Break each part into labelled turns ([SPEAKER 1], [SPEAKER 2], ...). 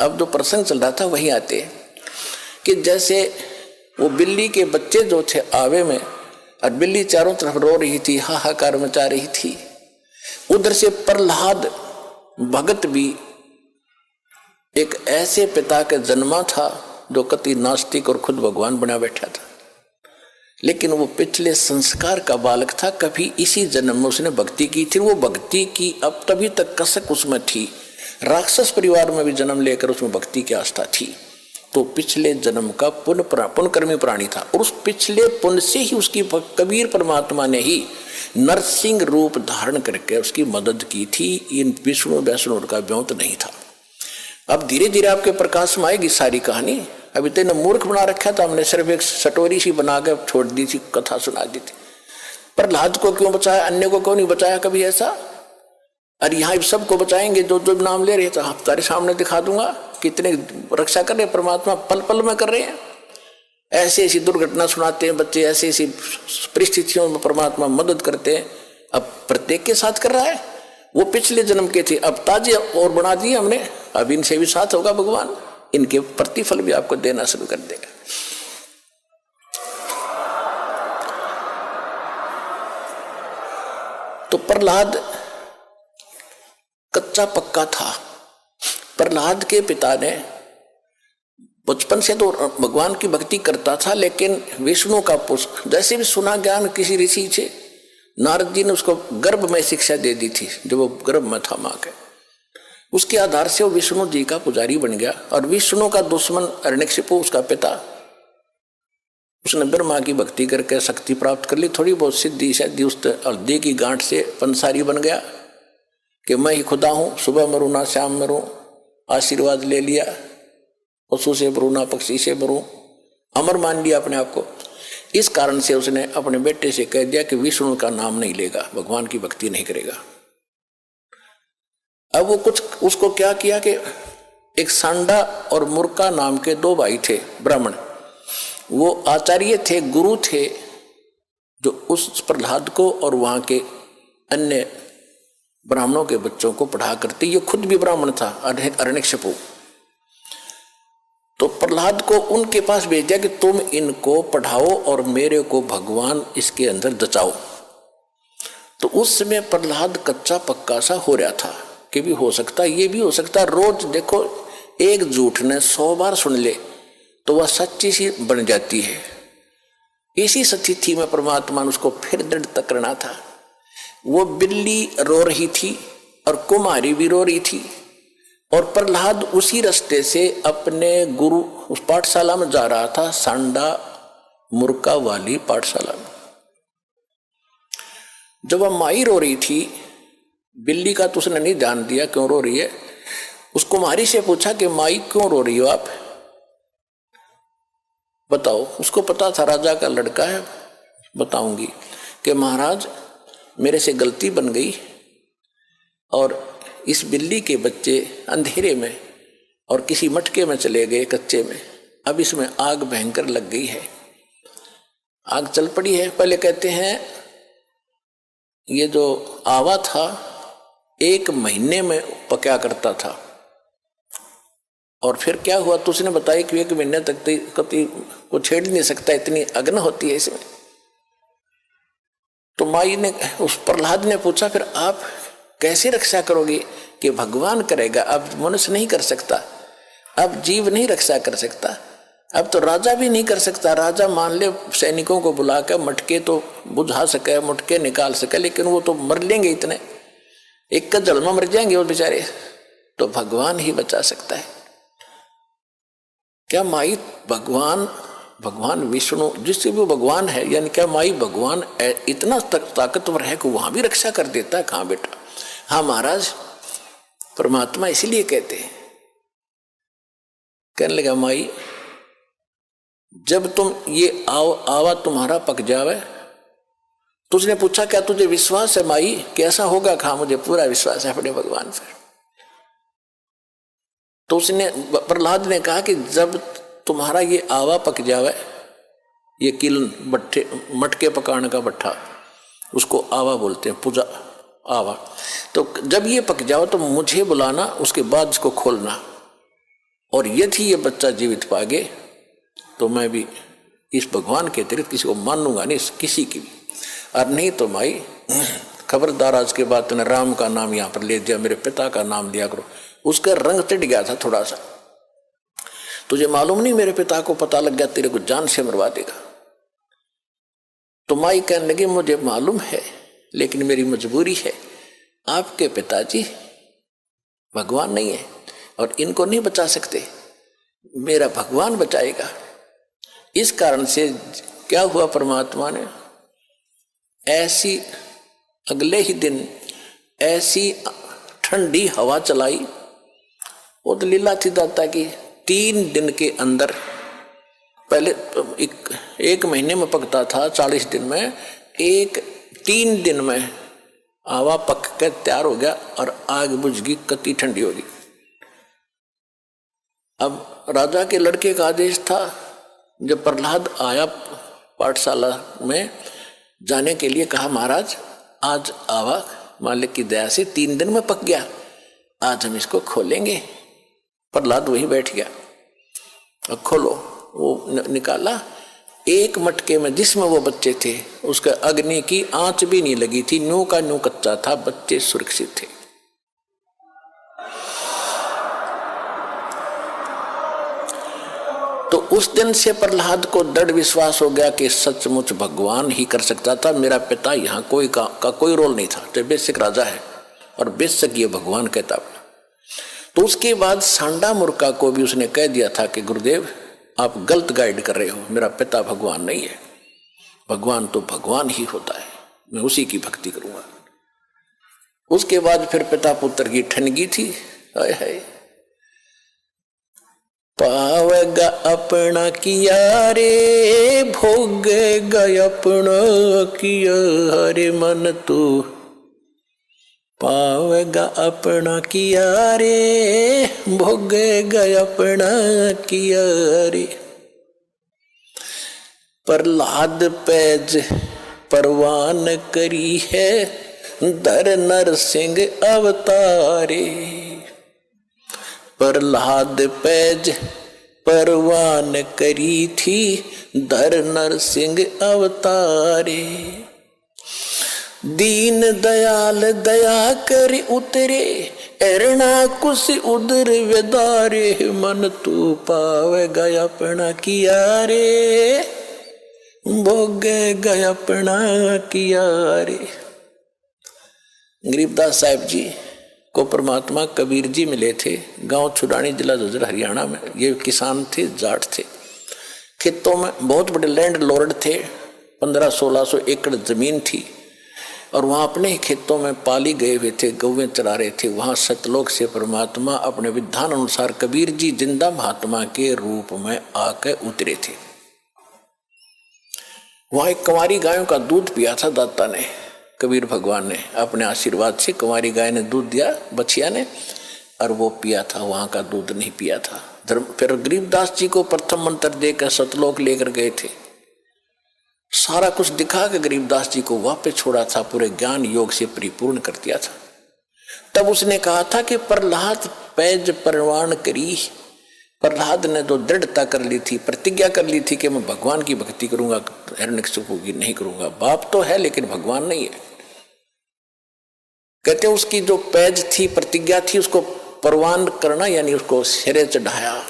[SPEAKER 1] अब जो प्रसंग चल रहा था वहीं आते कि जैसे वो बिल्ली के बच्चे जो थे आवे में, और बिल्ली चारों तरफ रो रही थी, हाहाकार मचा रही थी। उधर से प्रहलाद भगत भी एक ऐसे पिता के जन्मा था जो कति नास्तिक और खुद भगवान बना बैठा था, लेकिन वो पिछले संस्कार का बालक था। कभी इसी जन्म में उसने भक्ति की थी, वो भक्ति की अब तभी तक कसक उसमें थी। राक्षस परिवार में भी जन्म लेकर उसमें भक्ति की आस्था थी, तो पिछले जन्म का पुण्यकर्मी प्राणी था। और उस पिछले पुण्य से ही उसकी कबीर परमात्मा ने ही नरसिंह रूप धारण करके उसकी मदद की थी। इन विष्णु वैष्णु का व्योत नहीं था। अब धीरे धीरे आपके प्रकाश में आएगी सारी कहानी। अभी तेने मूर्ख बना रखा था हमने, सिर्फ एक सटोरी सी बना के छोड़ दी थी, कथा सुना दी थी। प्रहलाद को क्यों बचाया, अन्य को क्यों नहीं बचाया कभी ऐसा? अरे यहाँ सबको बचाएंगे जो जो नाम ले रहे थे, आप तारे सामने दिखा दूंगा कितने रक्षा कर रहे परमात्मा, पल पल में कर रहे हैं। ऐसी ऐसी दुर्घटना सुनाते हैं बच्चे, ऐसी ऐसी परिस्थितियों में परमात्मा मदद करते हैं। अब प्रत्येक के साथ कर रहा है। वो पिछले जन्म के थे, अब ताजे और बना दिए हमने, अब इनसे भी साथ होगा भगवान, इनके प्रतिफल भी आपको देना शुरू कर देगा। तो प्रहलाद कच्चा पक्का था। प्रहलाद के पिता ने बचपन से तो भगवान की भक्ति करता था, लेकिन विष्णु का पुष्प जैसे भी सुना ज्ञान किसी ऋषि से, नारद जी ने उसको गर्भ में शिक्षा दे दी थी जब वो गर्भ में था मां के। उसके आधार से वो विष्णु जी का पुजारी बन गया। और विष्णु का दुश्मन हिरण्यकशिपु उसका पिता, उसने ब्रह्मा की भक्ति करके शक्ति प्राप्त कर ली, थोड़ी बहुत सिद्धि शादी उस हल्दी की गांठ से पंसारी बन गया कि मैं ही खुदा हूं, सुबह मरूं ना शाम मरूं, आशीर्वाद ले लिया, पशु से मरूं ना पक्षी से मरूं, अमर मान लिया अपने आप को। इस कारण से उसने अपने बेटे से कह दिया कि विष्णु का नाम नहीं लेगा, भगवान की भक्ति नहीं करेगा। अब वो कुछ उसको क्या किया कि एक सांडा और मुर्का नाम के दो भाई थे ब्राह्मण, वो आचार्य थे, गुरु थे, जो उस प्रहलाद को और वहां के अन्य ब्राह्मणों के बच्चों को पढ़ा करते। ये खुद भी ब्राह्मण था हिरण्यकशिपु। तो प्रहलाद को उनके पास भेज दिया कि तुम इनको पढ़ाओ और मेरे को भगवान इसके अंदर दचाओ। तो उस समय प्रहलाद कच्चा पक्का सा हो रहा था कि भी हो सकता, ये भी हो सकता। रोज देखो, एक झूठ ने 100 बार सुन ले तो वह सच्ची सी बन जाती है। इसी स्थिति में परमात्मा ने उसको फिर दृढ़ करना था। वो बिल्ली रो रही थी और कुमारी भी रो रही थी, और प्रहलाद उसी रास्ते से अपने गुरु उस पाठशाला में जा रहा था, सांडा मुर्का वाली पाठशाला में। जब वह माई रो रही थी, बिल्ली का तो उसने नहीं ध्यान दिया क्यों रो रही है। उस कुमारी से पूछा कि माई क्यों रो रही हो आप, बताओ। उसको पता था राजा का लड़का है, बताऊंगी कि महाराज मेरे से गलती बन गई और इस बिल्ली के बच्चे अंधेरे में और किसी मटके में चले गए कच्चे में, अब इसमें आग भयंकर लग गई है, आग चल पड़ी है। पहले कहते हैं ये जो आवा था 1 महीने में पका करता था, और फिर क्या हुआ तो उसने बताया कि 1 महीने तक कभी को छेड़ नहीं सकता, इतनी अग्नि होती है इसमें। तो माई ने उस प्रहलाद ने पूछा फिर आप कैसे रक्षा करोगे कि भगवान करेगा, अब मनुष्य नहीं कर सकता, अब जीव नहीं रक्षा कर सकता, अब तो राजा भी नहीं कर सकता। राजा मान ले सैनिकों को बुला कर मटके तो बुझा सके, मटके निकाल सके, लेकिन वो तो मर लेंगे, इतने एक का जल में मर जाएंगे वो बेचारे, तो भगवान ही बचा सकता है। क्या माई भगवान विष्णु जिससे भी भगवान है, यानी क्या माई भगवान इतना ताकतवर है कि वहां भी रक्षा कर देता है? कहाँ बेटा, हाँ महाराज, परमात्मा इसीलिए कहते हैं। कहने लगा माई जब तुम ये आवा तुम्हारा पक जावे, तो उसने पूछा क्या तुझे विश्वास है माई कैसा होगा? कहा मुझे पूरा विश्वास है अपने भगवान पर। तो उसने प्रहलाद ने कहा कि जब तुम्हारा ये आवा पक जावे, ये किलन भट्टे मटके पकाने का भट्ठा, उसको आवा बोलते हैं, पूजा आवा, तो जब ये पक जाओ तो मुझे बुलाना, उसके बाद इसको खोलना। और यदि ये बच्चा जीवित पागे तो मैं भी इस भगवान के अतिरिक्त किसी को मानूंगा नहीं, किसी की भी। और नहीं तो माई खबरदार, आज के बाद तूने राम का नाम यहाँ पर ले दिया, मेरे पिता का नाम लिया करो। उसका रंग टिट गया था थोड़ा सा। तुझे मालूम नहीं मेरे पिता को पता लग गया तेरे को जान से मरवा देगा। तो माई कहने लगी मुझे मालूम है, लेकिन मेरी मजबूरी है। आपके पिताजी भगवान नहीं है और इनको नहीं बचा सकते, मेरा भगवान बचाएगा। इस कारण से क्या हुआ, परमात्मा ने ऐसी अगले ही दिन ऐसी ठंडी हवा चलाई। वो तो लीला थी दाता की। 3 दिन के अंदर, पहले एक महीने में पकता था, 40 दिन में, 3 दिन में हवा पक कर तैयार हो गया और आग बुझ गई, कति ठंडी होगी। अब राजा के लड़के का आदेश था, जब प्रहलाद आया पाठशाला में जाने के लिए, कहा महाराज आज आवा मालिक की दया से 3 दिन में पक गया, आज हम इसको खोलेंगे। प्रहलाद वहीं बैठ गया और खोलो, वो निकाला। एक मटके में जिसमें वो बच्चे थे उसका अग्नि की आंच भी नहीं लगी थी, न्यू का न्यू कच्चा था, बच्चे सुरक्षित थे। तो उस दिन से प्रहलाद को दृढ़ विश्वास हो गया कि सचमुच भगवान ही कर सकता था, मेरा पिता यहाँ कोई का कोई रोल नहीं था। तो बेशक राजा है और बेशक ये भगवान कहता। तो उसके बाद सांडा मूर्खा को भी उसने कह दिया था कि गुरुदेव आप गलत गाइड कर रहे हो, मेरा पिता भगवान नहीं है, भगवान तो भगवान ही होता है, मैं उसी की भक्ति करूंगा। उसके बाद फिर पिता पुत्र की ठनगी थी। हाय हाय, पावेगा अपना किया रे, भोगेगा अपना किया रे मन तू, पावेगा अपना किया रे, भोगेगा अपना किया रे। प्रहलाद पैज परवान करी है, धर नरसिंह अवतारे। प्रहलाद पैज परवान करी थी, धर नरसिंह अवतारे। दीन दयाल दया कर उतरे, एरना कुश उदर वेदारे, मन तू पावेगा अपना किया रे, भोगेगा अपना किया रे। गरीबदास साहिब जी को परमात्मा कबीर जी मिले थे, गांव छुड़ानी, जिला झज्जर, हरियाणा में। ये किसान थे, जाट थे, खेतों में बहुत बड़े लैंड लॉर्ड थे, 1500-1600 एकड़ जमीन थी और वहाँ अपने खेतों में पाली गए हुए थे, गौवें चरा रहे थे। वहाँ सतलोक से परमात्मा अपने विधान अनुसार कबीर जी जिंदा महात्मा के रूप में आकर उतरे थे। वहाँ एक कुंवारी गायों का दूध पिया था दाता ने, कबीर भगवान ने अपने आशीर्वाद से कुंवारी गाय ने दूध दिया बछिया ने, और वो पिया था, वहाँ का दूध नहीं पिया था। फिर गरीबदास जी को प्रथम मंत्र देकर सतलोक लेकर गए थे, सारा कुछ दिखा के गरीबदास जी को वापस छोड़ा था, पूरे ज्ञान योग से परिपूर्ण कर दिया था। तब उसने कहा था कि प्रहलाद पैज परवान करी। प्रहलाद ने जो दृढ़ता कर ली थी, प्रतिज्ञा कर ली थी कि मैं भगवान की भक्ति करूंगा, हिरण्यकशिपु की नहीं करूंगा। बाप तो है लेकिन भगवान नहीं है। कहते उसकी जो पैज थी, प्रतिज्ञा थी, उसको परवान करना यानी उसको सिरे चढ़ाया,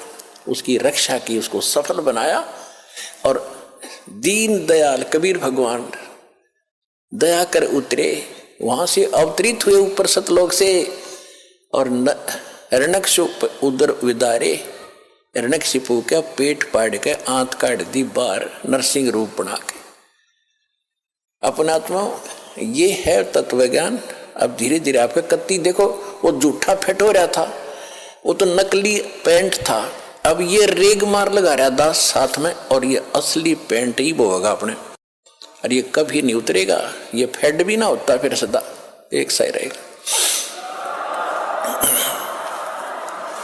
[SPEAKER 1] उसकी रक्षा की, उसको सफल बनाया। और दीन दयाल कबीर भगवान दया कर उतरे, वहां से अवतरित हुए ऊपर सतलोक से, और हिरण्यकशिपु उदर विदारे, हिरण्यकशिपु का पेट पाड़ के आंत काट दी बाहर, नरसिंह रूप बना के। अपना आत्मा ये है तत्व ज्ञान। अब धीरे धीरे आपका कत्ती देखो, वो जूठा फेट हो रहा था, वो तो नकली पेंट था, अब ये रेग मार लगा रहा दास साथ में, और ये असली पेंट ही बोगा अपने, और ये कभी नहीं उतरेगा, ये फेड भी ना होता फिर सदा एक सा ही रहेगा।